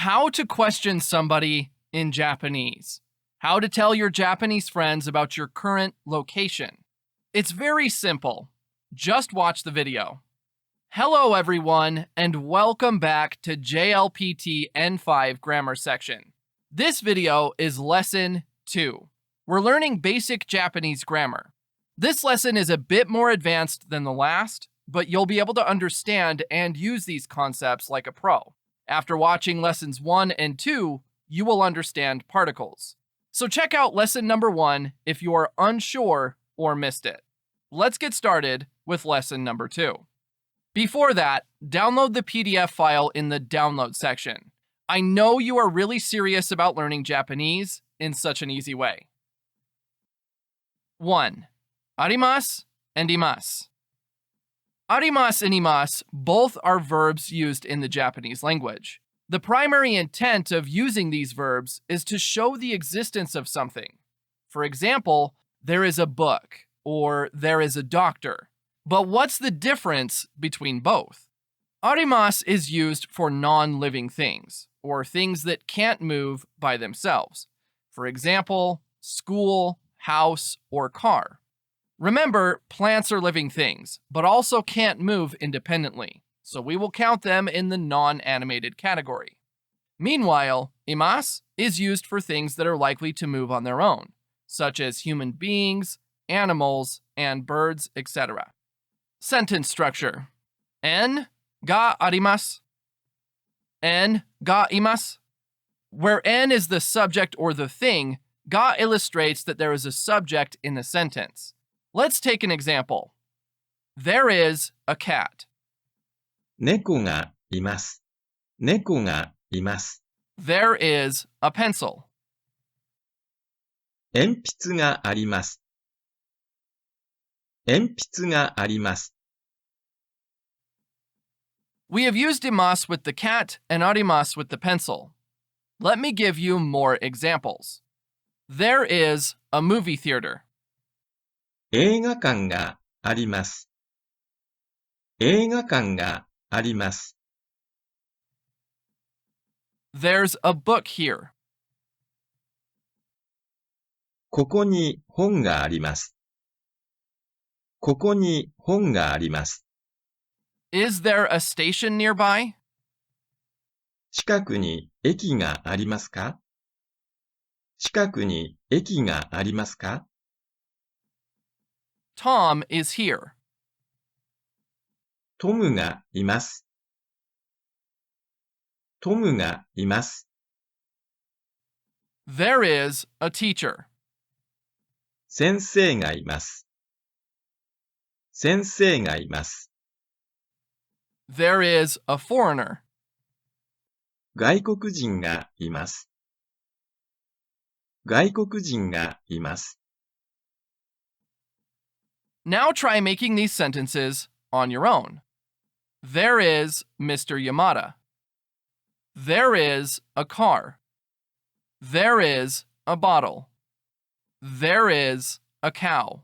How to question somebody in Japanese. How to tell your Japanese friends about your current location. It's very simple. Just watch the video. Hello everyone, and welcome back to JLPT N5 Grammar Section. This video is Lesson 2. We're learning basic Japanese grammar. This lesson is a bit more advanced than the last, but you'll be able to understand and use these concepts like a pro. After watching lessons 1 and 2, you will understand particles. So check out lesson number 1 if you are unsure or missed it. Let's get started with lesson number 2. Before that, download the PDF file in the download section. I know you are really serious about learning Japanese in such an easy way. 1. Arimas and Dimas. Arimas and Dimas both are verbs used in the Japanese language. The primary intent of using these verbs is to show the existence of something. For example, there is a book or there is a doctor. But what's the difference between both? Arimas is used for non-living things or things that can't move by themselves. For example, school, house, or car. Remember, plants are living things, but also can't move independently, so we will count them in the non-animated category. Meanwhile, imas is used for things that are likely to move on their own, such as human beings, animals, and birds, etc. Sentence structure. En ga arimasu. En ga imasu. Where en is the subject or the thing, ga illustrates that there is a subject in the sentence. Let's take an example. There is a cat. 猫がいます。猫がいます。There is a pencil. 鉛筆があります。鉛筆があります。We have used imas with the cat and arimas with the pencil. Let me give you more examples. There is a movie theater. 映画館があります。映画館があります。There's a book here. ここに本があります。ここに本があります。Is there a station nearby? 近くに駅がありますか？近くに駅がありますか？ Tom is here. トムがいます。トムがいます。There is a teacher. 先生がいます。先生がいます。There is a foreigner. 外国人がいます。外国人がいます。Now try making these sentences on your own. There is Mr. Yamada. There is a car. There is a bottle. There is a cow.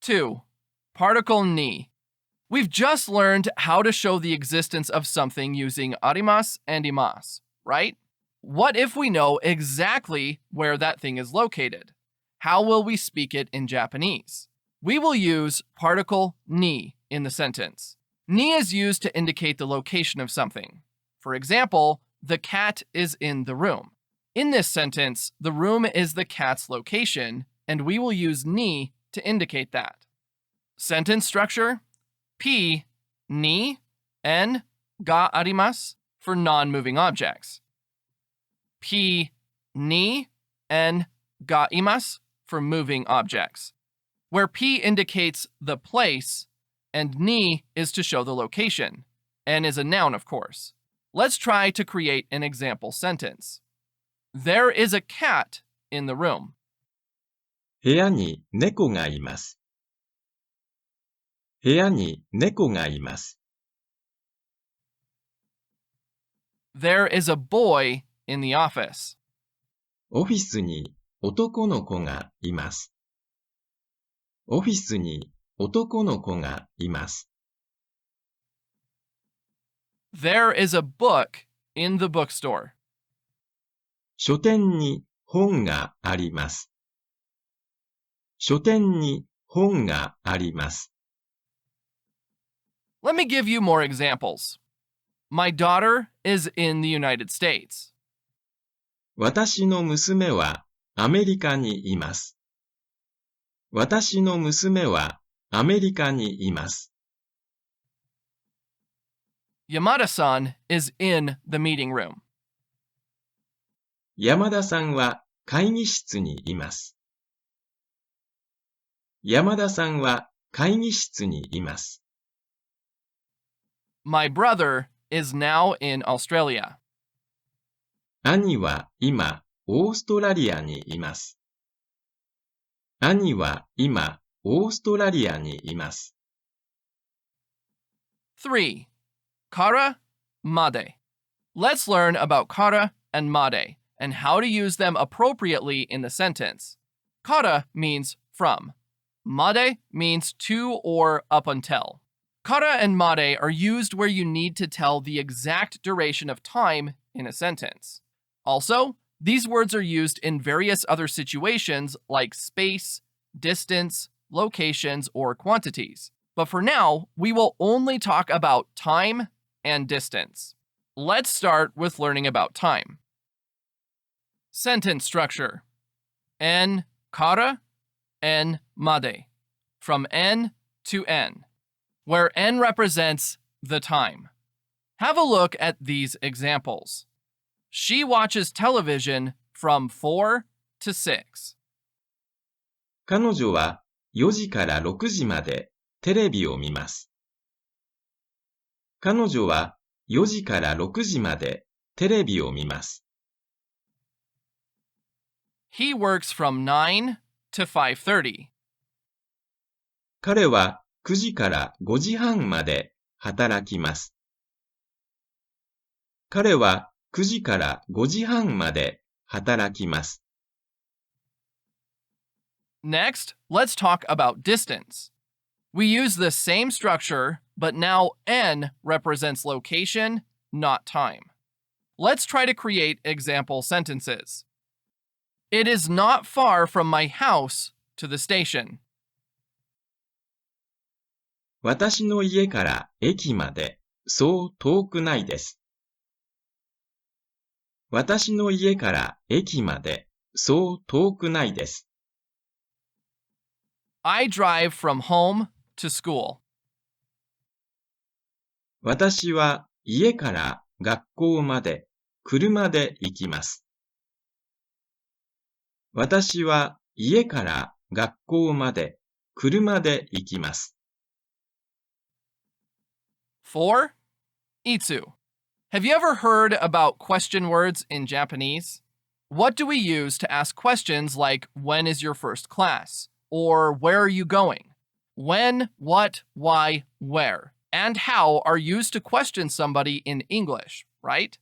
2. Particle ni. We've just learned how to show the existence of something using arimas and imas, right? What if we know exactly where that thing is located? How will we speak it in Japanese? We will use particle ni in the sentence. Ni is used to indicate the location of something. For example, the cat is in the room. In this sentence, the room is the cat's location, and we will use ni to indicate that. Sentence structure: P, ni, en, ga arimasu for non-moving objects. P, ni, en, ga imasu for moving objects, where P indicates the place and ni is to show the location, and is a noun, of course. Let's try to create an example sentence. There is a cat in the room. 部屋に猫がいます。部屋に猫がいます。There is a boy in the office. オフィスに男の子がいます。オフィスに男の子がいます。There is a book in the bookstore. 書店に本があります。書店に本があります。Let me give you more examples. My daughter is in the United States. 私の娘はアメリカにいます。私の娘はアメリカにいます。Yamada-san is in the meeting room. 山田さんは会議室にいます。山田さんは会議室にいます。My brother is now in Australia. 兄は今オーストラリアにいます。兄は今オーストラリアにいます。3. Kara, made. Let's learn about kara and made and how to use them appropriately in the sentence. Kara means from. Made means to or up until. Kara and made are used where you need to tell the exact duration of time in a sentence. Also, these words are used in various other situations like space, distance, locations, or quantities. But for now, we will only talk about time and distance. Let's start with learning about time. Sentence structure. En kara, en made. From n to n, where n represents the time. Have a look at these examples. She watches television from 4 to 6. 彼女は4時から6時までテレビを見ます。彼女は4時から6時までテレビを見ます。He works from 9 to 5:30. 彼は9時から5時半まで働きます。彼は9時から5時半まで働きます。Next, let's talk about distance. We use the same structure, but now n represents location, not time. Let's try to create example sentences. It is not far from my house to the station. 私の家から駅までそう遠くないです。私の家から駅までそう遠くないです。I drive from home to school. 私は家から学校まで車で行きます。私は家から学校まで車で行きます。4. Itsu. Have you ever heard about question words in Japanese? What do we use to ask questions like when is your first class? Or where are you going? When, what, why, where, and how are used to question somebody in English, right?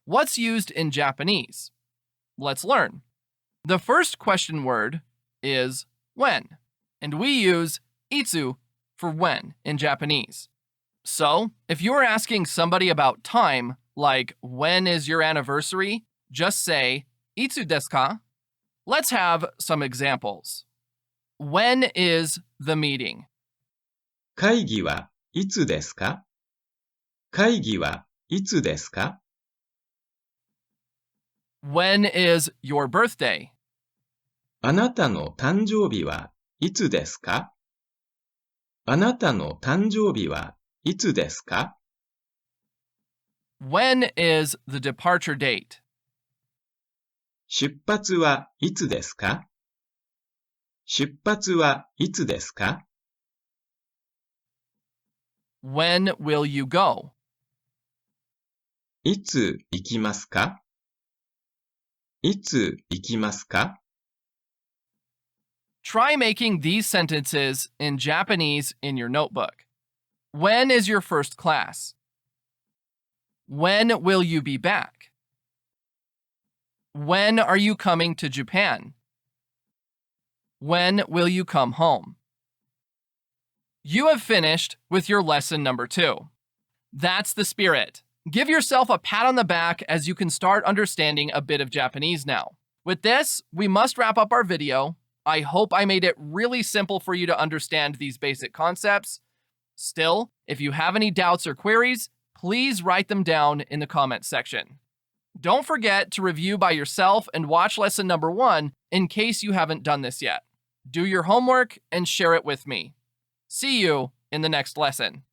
What's used in Japanese? Let's learn. The first question word is when, and we use itsu for when in Japanese. So, if you are asking somebody about time, like when is your anniversary, just say itsu desu ka? Let's have some examples. When is the meeting? 会議はいつですか？会議はいつですか？ When is your birthday? あなたの誕生日はいつですか？あなたの誕生日はいつですか？ When is the departure date? 出発はいつですか？出発はいつですか？ When will you go? いつ行きますか？いつ行きますか？ Try making these sentences in Japanese in your notebook. When is your first class? When will you be back? When are you coming to Japan? When will you come home? You have finished with your lesson number 2. That's the spirit. Give yourself a pat on the back as you can start understanding a bit of Japanese now. With this, we must wrap up our video. I hope I made it really simple for you to understand these basic concepts. Still, if you have any doubts or queries, please write them down in the comments section. Don't forget to review by yourself and watch lesson number 1 in case you haven't done this yet. Do your homework and share it with me. See you in the next lesson.